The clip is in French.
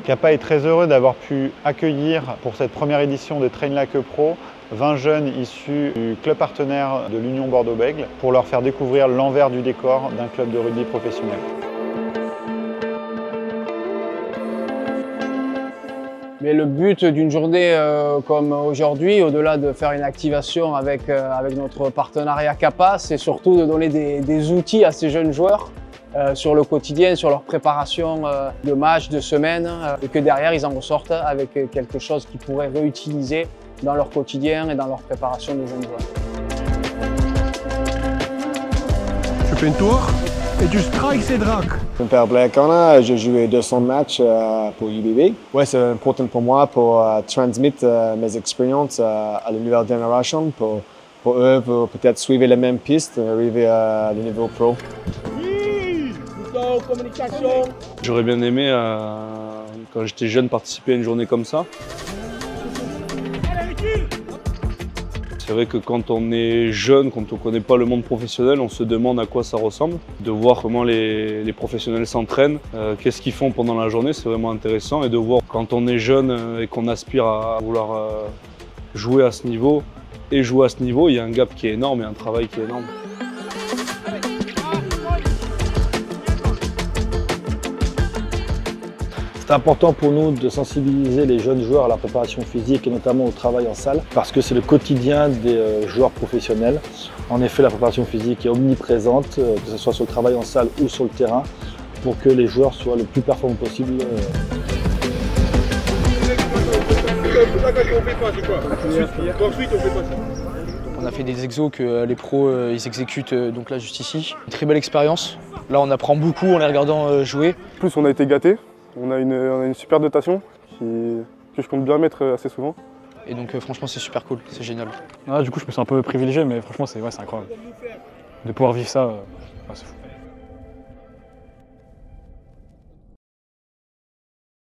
Capa est très heureux d'avoir pu accueillir pour cette première édition de Train Like a Pro 20 jeunes issus du club partenaire de l'Union Bordeaux-Bègles pour leur faire découvrir l'envers du décor d'un club de rugby professionnel. Mais le but d'une journée comme aujourd'hui, au-delà de faire une activation avec notre partenariat Capa, c'est surtout de donner des outils à ces jeunes joueurs sur le quotidien, sur leur préparation de matchs, de semaines, et que derrière ils en ressortent avec quelque chose qu'ils pourraient réutiliser dans leur quotidien et dans leur préparation de jeunes joueurs. Tu fais une tour et tu strikes ces dracs. Je m'appelle Blair Connor, j'ai joué 200 matchs pour UBB. Ouais, c'est important pour moi pour transmettre mes expériences à la nouvelle génération, pour eux pour peut-être suivre la même piste et arriver à le niveau pro. J'aurais bien aimé, quand j'étais jeune, participer à une journée comme ça. C'est vrai que quand on est jeune, quand on ne connaît pas le monde professionnel, on se demande à quoi ça ressemble. De voir comment les professionnels s'entraînent, qu'est-ce qu'ils font pendant la journée, c'est vraiment intéressant. Et de voir quand on est jeune et qu'on aspire à vouloir jouer à ce niveau, et jouer à ce niveau, il y a un gap qui est énorme et un travail qui est énorme. C'est important pour nous de sensibiliser les jeunes joueurs à la préparation physique et notamment au travail en salle parce que c'est le quotidien des joueurs professionnels. En effet, la préparation physique est omniprésente, que ce soit sur le travail en salle ou sur le terrain, pour que les joueurs soient le plus performants possible. On a fait des exos que les pros ils exécutent donc là juste ici. Une très belle expérience. Là on apprend beaucoup en les regardant jouer. En plus on a été gâtés. On a une super dotation que je compte bien mettre assez souvent. Et donc franchement c'est super cool, c'est génial. Du coup je me sens un peu privilégié mais franchement c'est incroyable. De pouvoir vivre ça, c'est fou.